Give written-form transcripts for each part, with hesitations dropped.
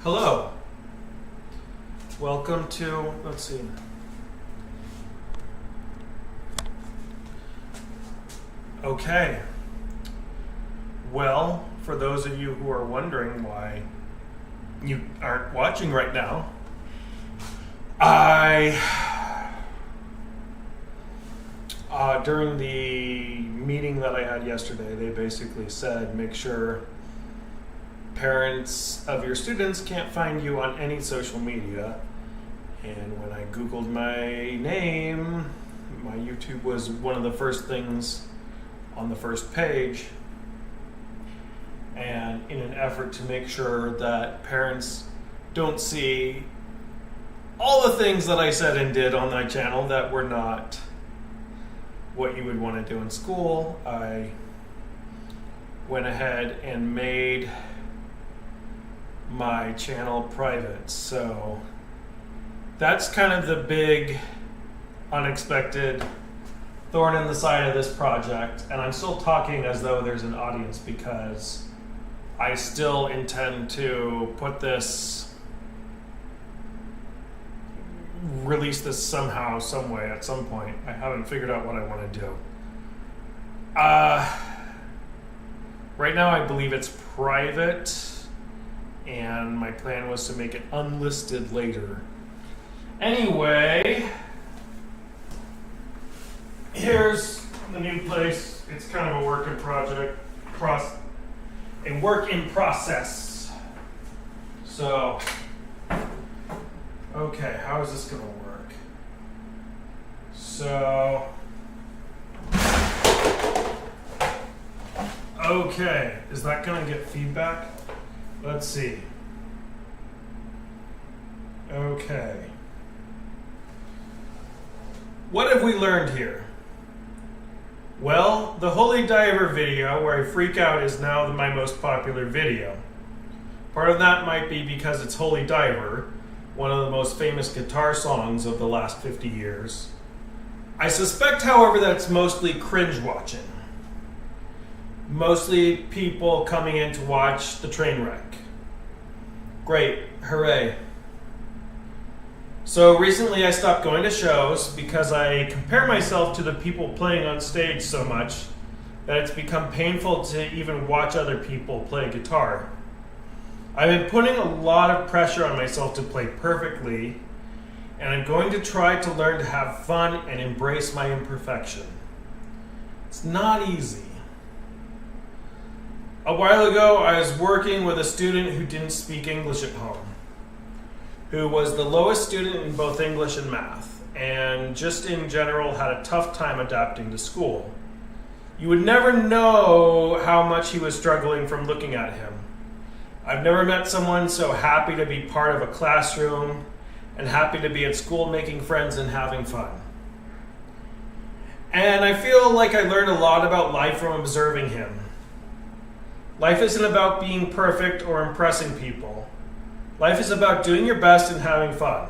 Hello. Welcome to, let's see. Okay. Well, for those of you who are wondering why you aren't watching right now, during the meeting that I had yesterday, they basically said, make sure parents of your students can't find you on any social media. And when I Googled my name, my YouTube was one of the first things on the first page. And in an effort to make sure that parents don't see all the things that I said and did on my channel that were not what you would want to do in school, I went ahead and made my channel private. So that's kind of the big unexpected thorn in the side of this project. And I'm still talking as though there's an audience because I still intend to release this somehow, some way, at some point. I haven't figured out what I want to do. Right now I believe it's private, and my plan was to make it unlisted later. Anyway, here's the new place. It's kind of a work in process. So, okay, how is this gonna work? So, okay, is that gonna get feedback? Let's see. Okay. What have we learned here? Well, the Holy Diver video where I freak out is now my most popular video. Part of that might be because it's Holy Diver, one of the most famous guitar songs of the last 50 years. I suspect, however, that's mostly cringe watching. Mostly people coming in to watch the train wreck. Great, hooray. So recently I stopped going to shows because I compare myself to the people playing on stage so much that it's become painful to even watch other people play guitar. I've been putting a lot of pressure on myself to play perfectly, and I'm going to try to learn to have fun and embrace my imperfection. It's not easy. A while ago, I was working with a student who didn't speak English at home, who was the lowest student in both English and math, and just in general had a tough time adapting to school. You would never know how much he was struggling from looking at him. I've never met someone so happy to be part of a classroom and happy to be at school making friends and having fun. And I feel like I learned a lot about life from observing him. Life isn't about being perfect or impressing people. Life is about doing your best and having fun.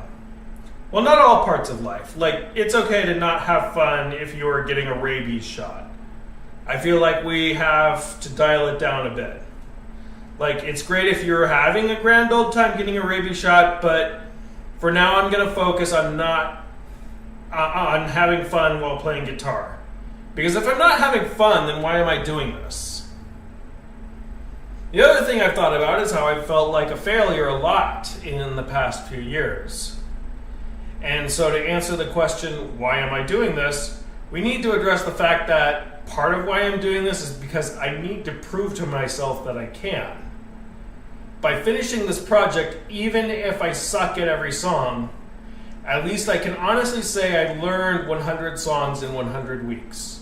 Well, not all parts of life. Like, it's okay to not have fun if you're getting a rabies shot. I feel like we have to dial it down a bit. Like, it's great if you're having a grand old time getting a rabies shot, but for now I'm going to focus on on having fun while playing guitar. Because if I'm not having fun, then why am I doing this? The other thing I've thought about is how I felt like a failure a lot in the past few years. And so to answer the question, why am I doing this, we need to address the fact that part of why I'm doing this is because I need to prove to myself that I can. By finishing this project, even if I suck at every song, at least I can honestly say I learned 100 songs in 100 weeks.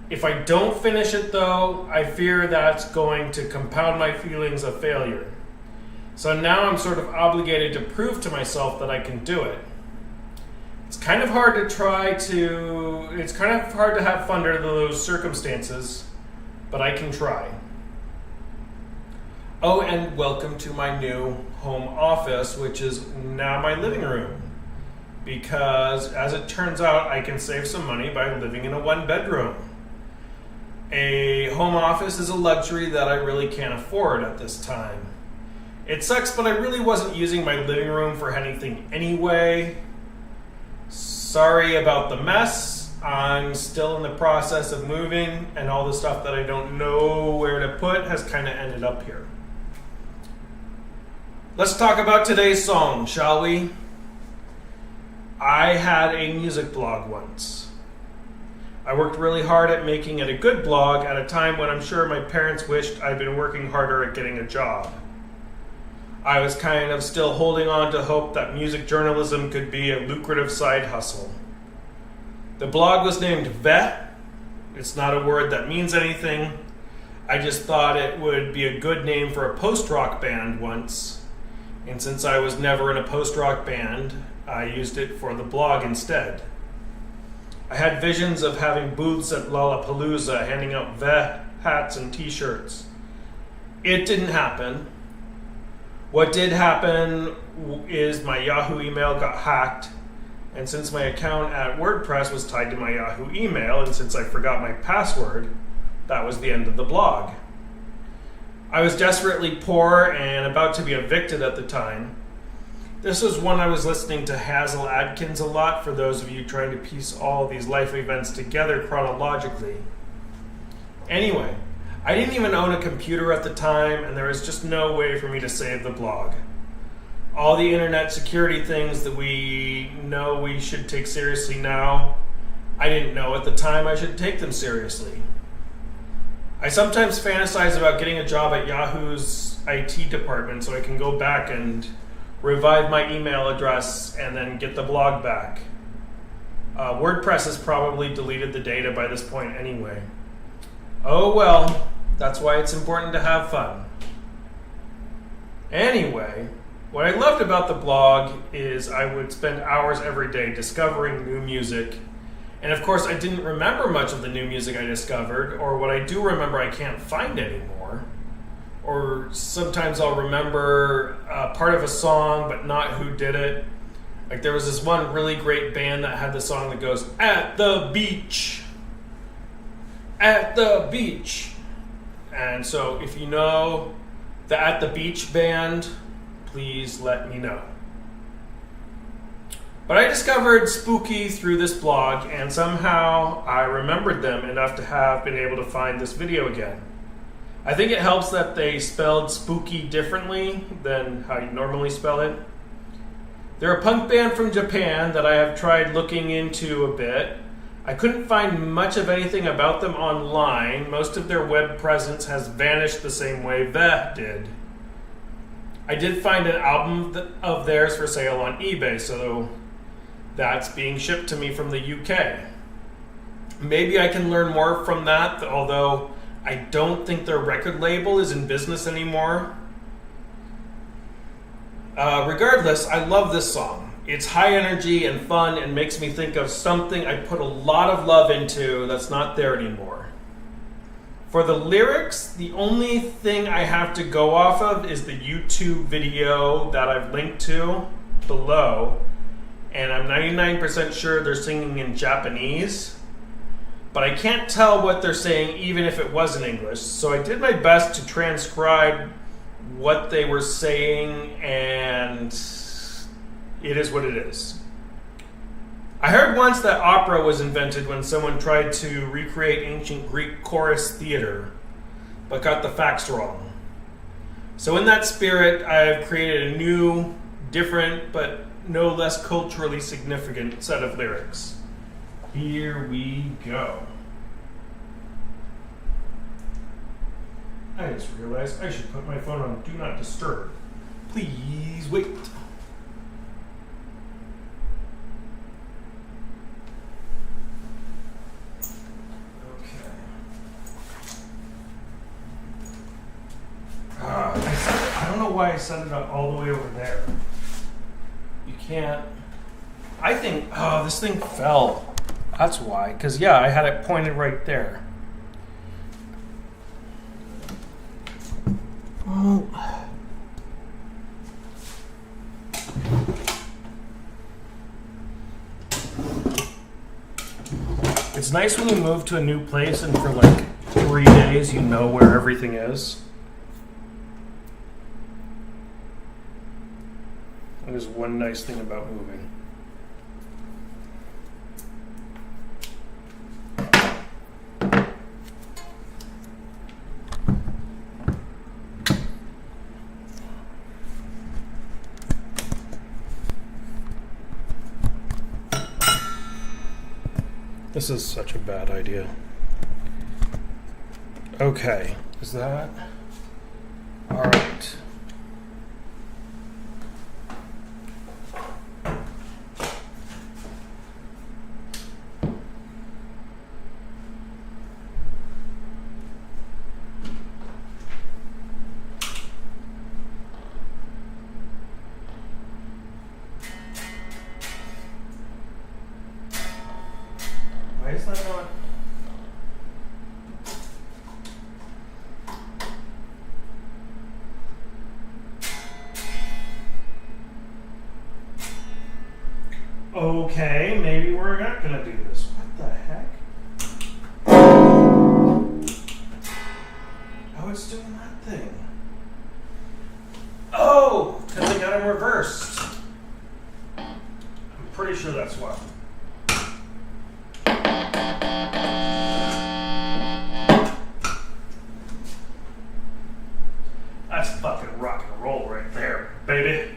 If I don't finish it though, I fear that's going to compound my feelings of failure. So now I'm sort of obligated to prove to myself that I can do it. It's kind of hard to have fun under those circumstances, but I can try. Oh, and welcome to my new home office, which is now my living room. Because as it turns out, I can save some money by living in a one-bedroom. A home office is a luxury that I really can't afford at this time. It sucks, but I really wasn't using my living room for anything anyway. Sorry about the mess. I'm still in the process of moving, and all the stuff that I don't know where to put has kind of ended up here. Let's talk about today's song, shall we? I had a music blog once. I worked really hard at making it a good blog at a time when I'm sure my parents wished I'd been working harder at getting a job. I was kind of still holding on to hope that music journalism could be a lucrative side hustle. The blog was named Vet. It's not a word that means anything. I just thought it would be a good name for a post-rock band once. And since I was never in a post-rock band, I used it for the blog instead. I had visions of having booths at Lollapalooza handing out Vet hats and t-shirts. It didn't happen. What did happen is my Yahoo email got hacked, and since my account at WordPress was tied to my Yahoo email, and since I forgot my password, that was the end of the blog. I was desperately poor and about to be evicted at the time. This was when I was listening to Hazel Adkins a lot, for those of you trying to piece all these life events together chronologically. Anyway, I didn't even own a computer at the time, and there was just no way for me to save the blog. All the internet security things that we know we should take seriously now, I didn't know at the time I should take them seriously. I sometimes fantasize about getting a job at Yahoo's IT department so I can go back and revive my email address and then get the blog back. WordPress has probably deleted the data by this point anyway. Oh well, that's why it's important to have fun. Anyway, what I loved about the blog is I would spend hours every day discovering new music. And of course, I didn't remember much of the new music I discovered, or what I do remember I can't find anymore. Or sometimes I'll remember part of a song, but not who did it. Like there was this one really great band that had the song that goes, "At the beach, at the beach." And so if you know the At the Beach band, please let me know. But I discovered Spookey through this blog, and somehow I remembered them enough to have been able to find this video again. I think it helps that they spelled Spooky differently than how you normally spell it. They're a punk band from Japan that I have tried looking into a bit. I couldn't find much of anything about them online. Most of their web presence has vanished the same way Vet did. I did find an album of theirs for sale on eBay, so that's being shipped to me from the UK. Maybe I can learn more from that, although I don't think their record label is in business anymore. Regardless, I love this song. It's high energy and fun and makes me think of something I put a lot of love into that's not there anymore. For the lyrics, the only thing I have to go off of is the YouTube video that I've linked to below, and I'm 99% sure they're singing in Japanese, but I can't tell what they're saying even if it was in English, so I did my best to transcribe what they were saying, and it is what it is. I heard once that opera was invented when someone tried to recreate ancient Greek chorus theater, but got the facts wrong. So in that spirit, I have created a new, different, but no less culturally significant set of lyrics. Here we go. I just realized I should put my phone on Do Not Disturb. Please wait. I don't know why I set it up all the way over there. You can't. I think. Oh, this thing fell. That's why. Because, yeah, I had it pointed right there. Oh. It's nice when you move to a new place and for like 3 days you know where everything is. That is one nice thing about moving. This is such a bad idea. Okay, is that? All right. Why is that not? Okay, maybe we're not gonna do this. What the heck? Oh, it's doing that thing. Oh, because I got him reversed. I'm pretty sure that's why. That's fucking rock and roll right there, baby.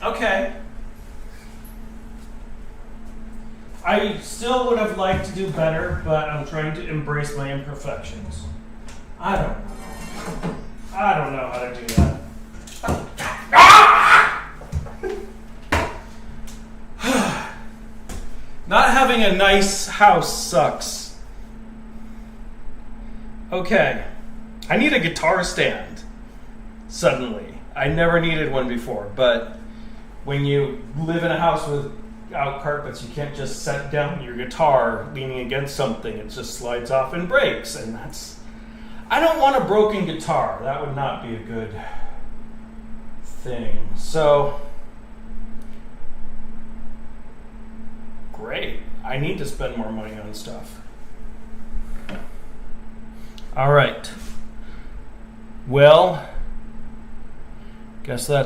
Okay. I still would have liked to do better, but I'm trying to embrace my imperfections. I don't know how to do that. Not having a nice house sucks. Okay. I need a guitar stand. Suddenly. I never needed one before, but when you live in a house without carpets, you can't just set down your guitar leaning against something. It just slides off and breaks, and that's... I don't want a broken guitar. That would not be a good thing. So, great. I need to spend more money on stuff. All right. Well, guess that's